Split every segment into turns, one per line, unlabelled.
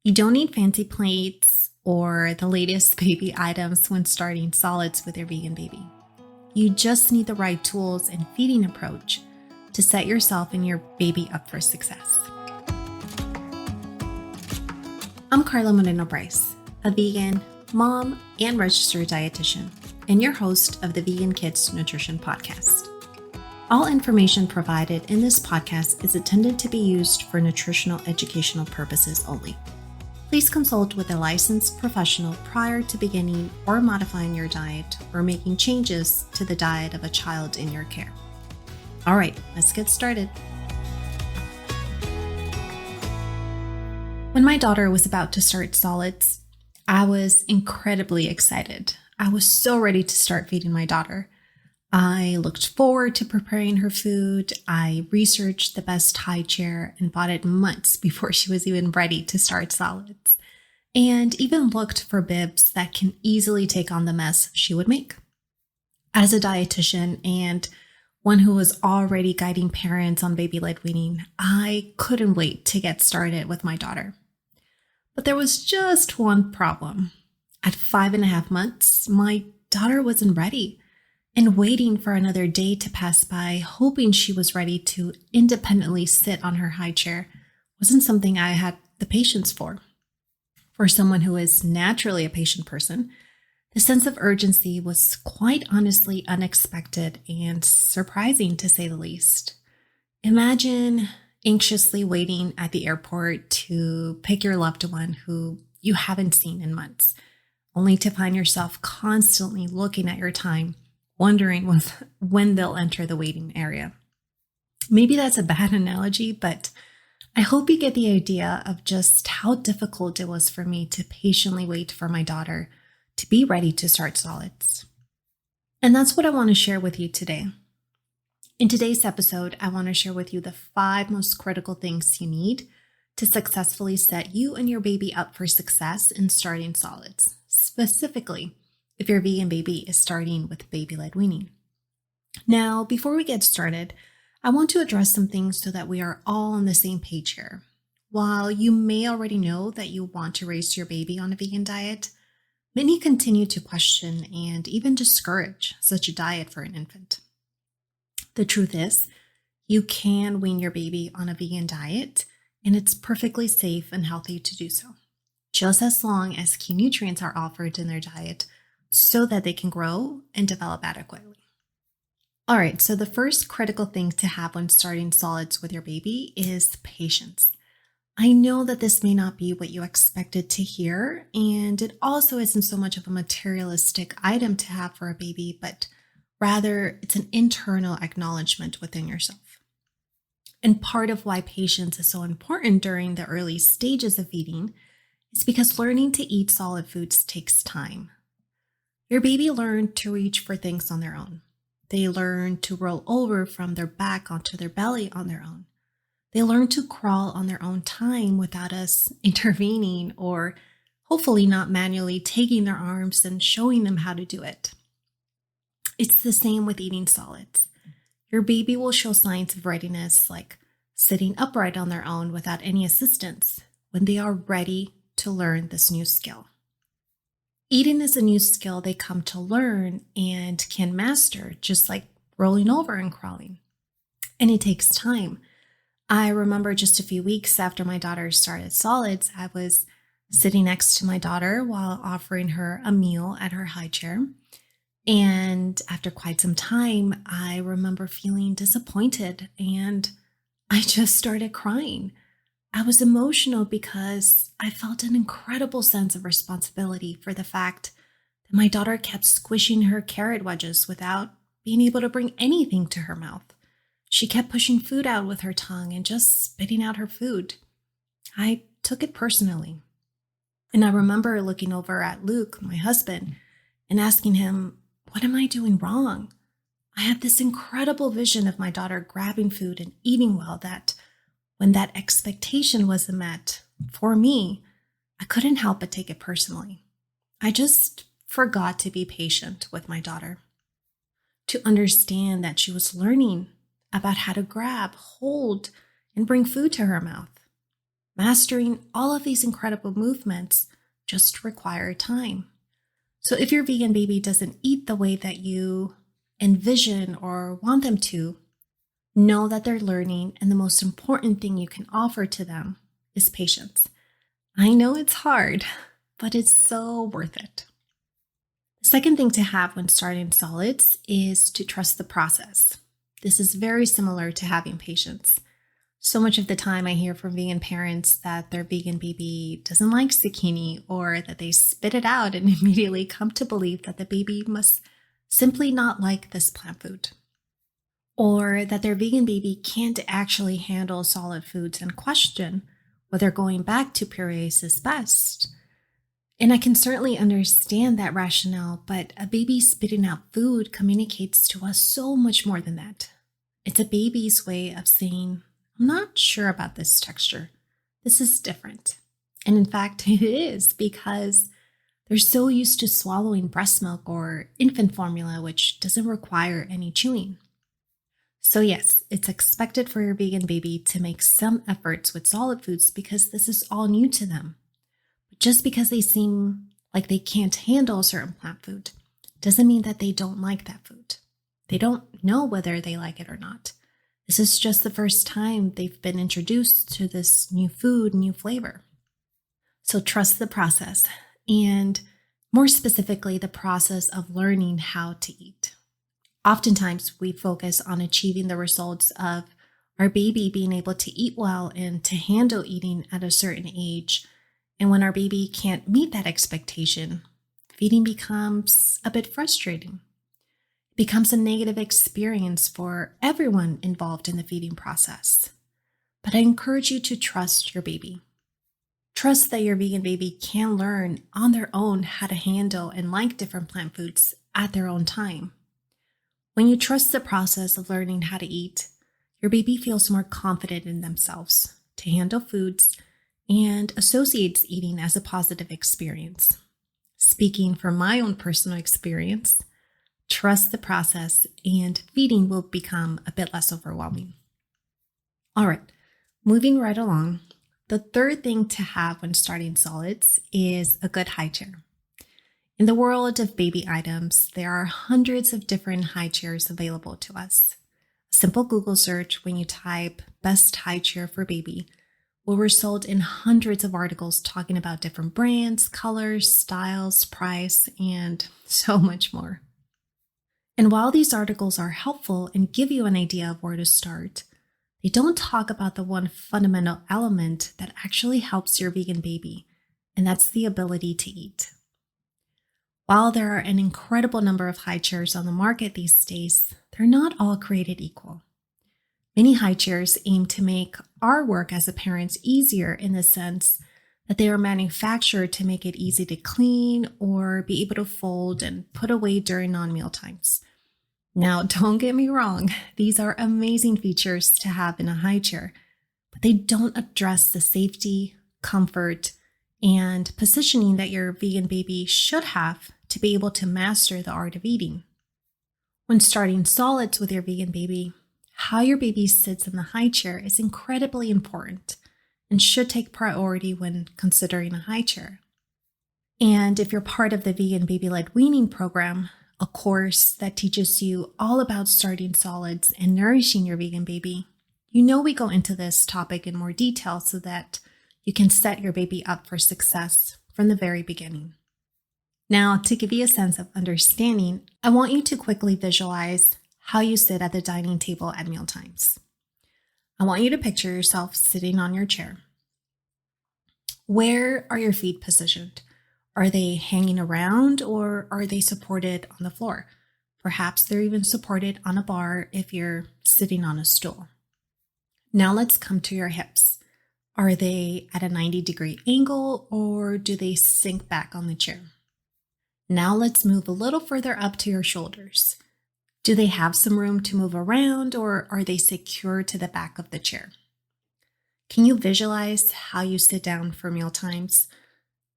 You don't need fancy plates or the latest baby items when starting solids with your vegan baby. You just need the right tools and feeding approach to set yourself and your baby up for success. I'm Carla Moreno Bryce, a vegan, mom, and registered dietitian, and your host of the Vegan Kids Nutrition Podcast. All information provided in this podcast is intended to be used for nutritional educational purposes only. Please consult with a licensed professional prior to beginning or modifying your diet or making changes to the diet of a child in your care. All right, let's get started. When my daughter was about to start solids, I was incredibly excited. I was so ready to start feeding my daughter. I looked forward to preparing her food. I researched the best high chair and bought it months before she was even ready to start solids, and even looked for bibs that can easily take on the mess she would make. As a dietitian and one who was already guiding parents on baby led weaning, I couldn't wait to get started with my daughter. But there was just one problem. At 5.5 months, my daughter wasn't ready. And waiting for another day to pass by, hoping she was ready to independently sit on her high chair, wasn't something I had the patience for. For someone who is naturally a patient person, the sense of urgency was quite honestly unexpected and surprising, to say the least. Imagine anxiously waiting at the airport to pick your loved one who you haven't seen in months, only to find yourself constantly looking at your time, wondering when they'll enter the waiting area. Maybe that's a bad analogy, but I hope you get the idea of just how difficult it was for me to patiently wait for my daughter to be ready to start solids. And that's what I want to share with you today. In today's episode, I want to share with you the 5 most critical things you need to successfully set you and your baby up for success in starting solids, specifically if your vegan baby is starting with baby led weaning. Now, before we get started, I want to address some things so that we are all on the same page here. While you may already know that you want to raise your baby on a vegan diet, many continue to question and even discourage such a diet for an infant. The truth is, you can wean your baby on a vegan diet, and it's perfectly safe and healthy to do so, just as long as key nutrients are offered in their diet so that they can grow and develop adequately. All right, so the first critical thing to have when starting solids with your baby is patience. I know that this may not be what you expected to hear, and it also isn't so much of a materialistic item to have for a baby, but rather it's an internal acknowledgement within yourself. And part of why patience is so important during the early stages of feeding is because learning to eat solid foods takes time. Your baby learned to reach for things on their own. They learn to roll over from their back onto their belly on their own. They learn to crawl on their own time without us intervening or hopefully not manually taking their arms and showing them how to do it. It's the same with eating solids. Your baby will show signs of readiness, like sitting upright on their own without any assistance, when they are ready to learn this new skill. Eating is a new skill they come to learn and can master, just like rolling over and crawling. And it takes time. I remember just a few weeks after my daughter started solids, I was sitting next to my daughter while offering her a meal at her high chair. And after quite some time, I remember feeling disappointed and I just started crying. I was emotional because I felt an incredible sense of responsibility for the fact that my daughter kept squishing her carrot wedges without being able to bring anything to her mouth. She kept pushing food out with her tongue and just spitting out her food. I took it personally. And I remember looking over at Luke, my husband, and asking him, "What am I doing wrong?" I had this incredible vision of my daughter grabbing food and eating well that when that expectation wasn't met for me, I couldn't help but take it personally. I just forgot to be patient with my daughter, to understand that she was learning about how to grab, hold, and bring food to her mouth. Mastering all of these incredible movements just require time. So if your vegan baby doesn't eat the way that you envision or want them to, know that they're learning, and the most important thing you can offer to them is patience. I know it's hard, but it's so worth it. The second thing to have when starting solids is to trust the process. This is very similar to having patience. So much of the time I hear from vegan parents that their vegan baby doesn't like zucchini, or that they spit it out and immediately come to believe that the baby must simply not like this plant food, or that their vegan baby can't actually handle solid foods and question whether going back to purees is best. And I can certainly understand that rationale, but a baby spitting out food communicates to us so much more than that. It's a baby's way of saying, I'm not sure about this texture. This is different. And in fact, it is, because they're so used to swallowing breast milk or infant formula, which doesn't require any chewing. So yes, it's expected for your vegan baby to make some efforts with solid foods because this is all new to them. But just because they seem like they can't handle certain plant food doesn't mean that they don't like that food. They don't know whether they like it or not. This is just the first time they've been introduced to this new food, new flavor. So trust the process, and more specifically, the process of learning how to eat. Oftentimes, we focus on achieving the results of our baby being able to eat well and to handle eating at a certain age. And when our baby can't meet that expectation, feeding becomes a bit frustrating. It becomes a negative experience for everyone involved in the feeding process. But I encourage you to trust your baby. Trust that your vegan baby can learn on their own how to handle and like different plant foods at their own time. When you trust the process of learning how to eat, your baby feels more confident in themselves to handle foods and associates eating as a positive experience. Speaking from my own personal experience, trust the process and feeding will become a bit less overwhelming. All right, moving right along. The third thing to have when starting solids is a good high chair. In the world of baby items, there are hundreds of different high chairs available to us. A simple Google search when you type best high chair for baby will result in hundreds of articles talking about different brands, colors, styles, price, and so much more. And while these articles are helpful and give you an idea of where to start, they don't talk about the one fundamental element that actually helps your vegan baby, and that's the ability to eat. While there are an incredible number of high chairs on the market these days, they're not all created equal. Many high chairs aim to make our work as a parent easier in the sense that they are manufactured to make it easy to clean or be able to fold and put away during non-meal times. Now, don't get me wrong, these are amazing features to have in a high chair, but they don't address the safety, comfort, and positioning that your vegan baby should have to be able to master the art of eating. When starting solids with your vegan baby, how your baby sits in the high chair is incredibly important and should take priority when considering a high chair. And if you're part of the Vegan Baby Led Weaning program, a course that teaches you all about starting solids and nourishing your vegan baby, you know we go into this topic in more detail so that you can set your baby up for success from the very beginning. Now, to give you a sense of understanding, I want you to quickly visualize how you sit at the dining table at mealtimes. I want you to picture yourself sitting on your chair. Where are your feet positioned? Are they hanging around or are they supported on the floor? Perhaps they're even supported on a bar if you're sitting on a stool. Now let's come to your hips. Are they at a 90-degree angle or do they sink back on the chair? Now let's move a little further up to your shoulders. Do they have some room to move around or are they secure to the back of the chair? Can you visualize how you sit down for meal times,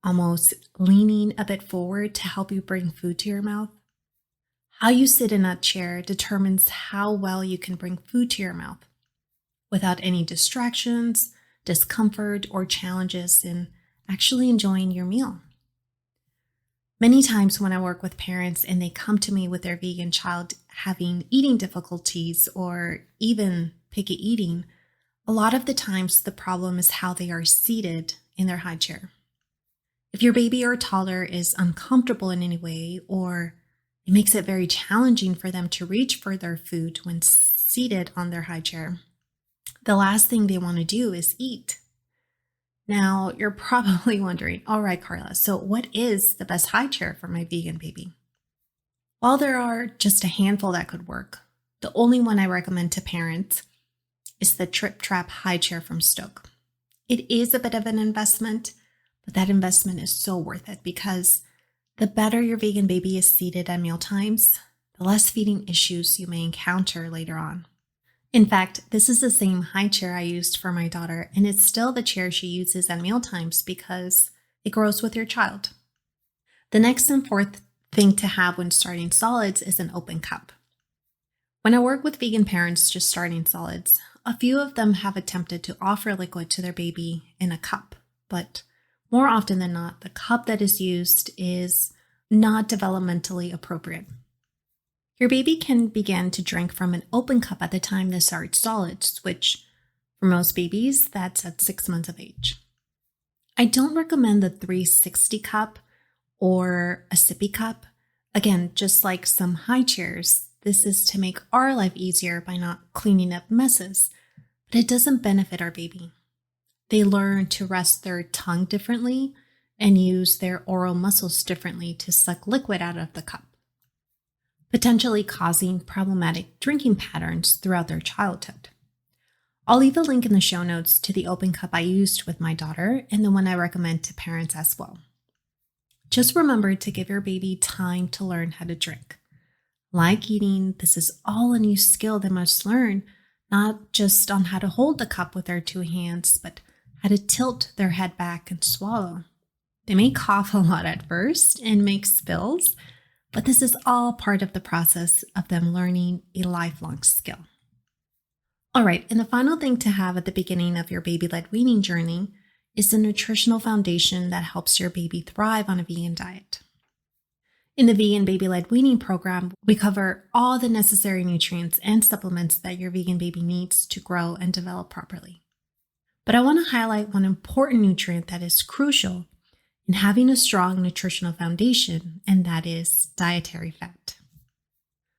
almost leaning a bit forward to help you bring food to your mouth? How you sit in that chair determines how well you can bring food to your mouth without any distractions, discomfort, or challenges in actually enjoying your meal. Many times when I work with parents and they come to me with their vegan child having eating difficulties or even picky eating, a lot of the times the problem is how they are seated in their high chair. If your baby or toddler is uncomfortable in any way, or it makes it very challenging for them to reach for their food when seated on their high chair, the last thing they want to do is eat. Now, you're probably wondering, all right, Carla, so what is the best high chair for my vegan baby? While there are just a handful that could work, the only one I recommend to parents is the Trip Trap high chair from Stoke. It is a bit of an investment, but that investment is so worth it because the better your vegan baby is seated at meal times, the less feeding issues you may encounter later on. In fact, this is the same high chair I used for my daughter, and it's still the chair she uses at meal times because it grows with your child. The next and fourth thing to have when starting solids is an open cup. When I work with vegan parents just starting solids, a few of them have attempted to offer liquid to their baby in a cup, but more often than not, the cup that is used is not developmentally appropriate. Your baby can begin to drink from an open cup at the time they start solids, which for most babies, that's at 6 months of age. I don't recommend the 360 cup or a sippy cup. Again, just like some high chairs, this is to make our life easier by not cleaning up messes, but it doesn't benefit our baby. They learn to rest their tongue differently and use their oral muscles differently to suck liquid out of the cup, potentially causing problematic drinking patterns throughout their childhood. I'll leave a link in the show notes to the open cup I used with my daughter and the one I recommend to parents as well. Just remember to give your baby time to learn how to drink. Like eating, this is all a new skill they must learn, not just on how to hold the cup with their two hands, but how to tilt their head back and swallow. They may cough a lot at first and make spills, but this is all part of the process of them learning a lifelong skill. All right, and the final thing to have at the beginning of your baby-led weaning journey is the nutritional foundation that helps your baby thrive on a vegan diet. In the Vegan Baby-Led Weaning program, we cover all the necessary nutrients and supplements that your vegan baby needs to grow and develop properly. But I want to highlight one important nutrient that is crucial in having a strong nutritional foundation, and that is dietary fat.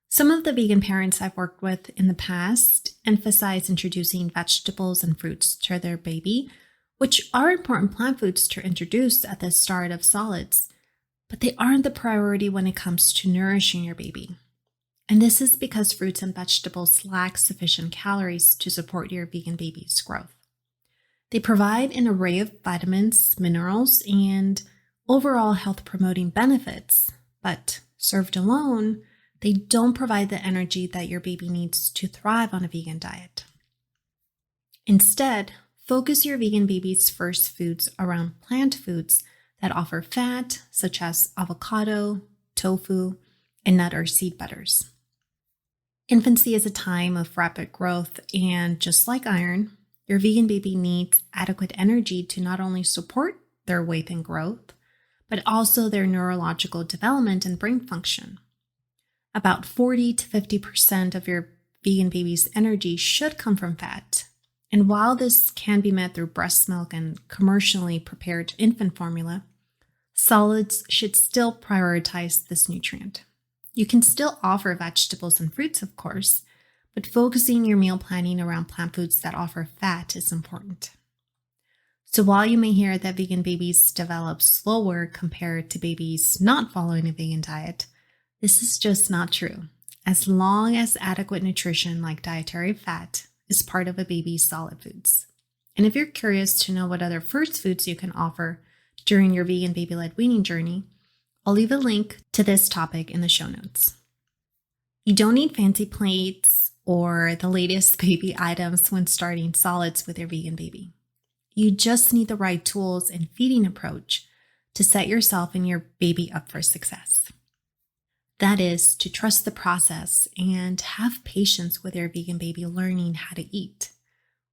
Some of the vegan parents I've worked with in the past emphasize introducing vegetables and fruits to their baby, which are important plant foods to introduce at the start of solids, but they aren't the priority when it comes to nourishing your baby. And this is because fruits and vegetables lack sufficient calories to support your vegan baby's growth. They provide an array of vitamins, minerals, and overall health-promoting benefits, but served alone, they don't provide the energy that your baby needs to thrive on a vegan diet. Instead, focus your vegan baby's first foods around plant foods that offer fat, such as avocado, tofu, and nut or seed butters. Infancy is a time of rapid growth, and just like iron, your vegan baby needs adequate energy to not only support their weight and growth, but also their neurological development and brain function. About 40 to 50% of your vegan baby's energy should come from fat. And while this can be met through breast milk and commercially prepared infant formula, solids should still prioritize this nutrient. You can still offer vegetables and fruits, of course, but focusing your meal planning around plant foods that offer fat is important. So while you may hear that vegan babies develop slower compared to babies not following a vegan diet, this is just not true, as long as adequate nutrition like dietary fat is part of a baby's solid foods. And if you're curious to know what other first foods you can offer during your vegan baby-led weaning journey, I'll leave a link to this topic in the show notes. You don't need fancy plates or the latest baby items when starting solids with your vegan baby. You just need the right tools and feeding approach to set yourself and your baby up for success. That is, to trust the process and have patience with your vegan baby learning how to eat,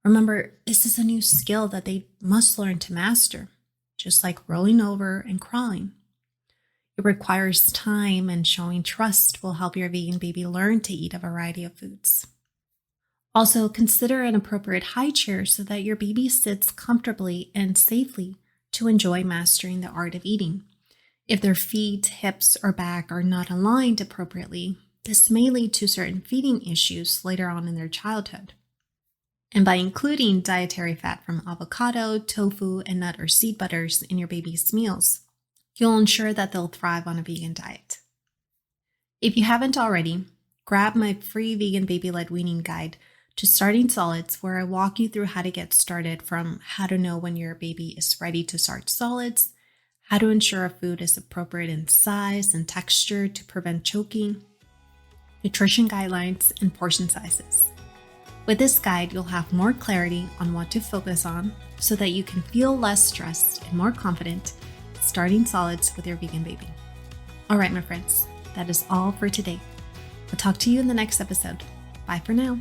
Remember, this is a new skill that they must learn to master, just like rolling over and crawling. It requires time, and showing trust will help your vegan baby learn to eat a variety of foods. Also, consider an appropriate high chair so that your baby sits comfortably and safely to enjoy mastering the art of eating. If their feet, hips, or back are not aligned appropriately, this may lead to certain feeding issues later on in their childhood. And by including dietary fat from avocado, tofu, and nut or seed butters in your baby's meals, you'll ensure that they'll thrive on a vegan diet. If you haven't already, grab my free vegan baby led weaning guide to starting solids, where I walk you through how to get started, from how to know when your baby is ready to start solids, how to ensure a food is appropriate in size and texture to prevent choking, nutrition guidelines, and portion sizes. With this guide, you'll have more clarity on what to focus on so that you can feel less stressed and more confident starting solids with your vegan baby. All right, my friends, that is all for today. I'll talk to you in the next episode. Bye for now.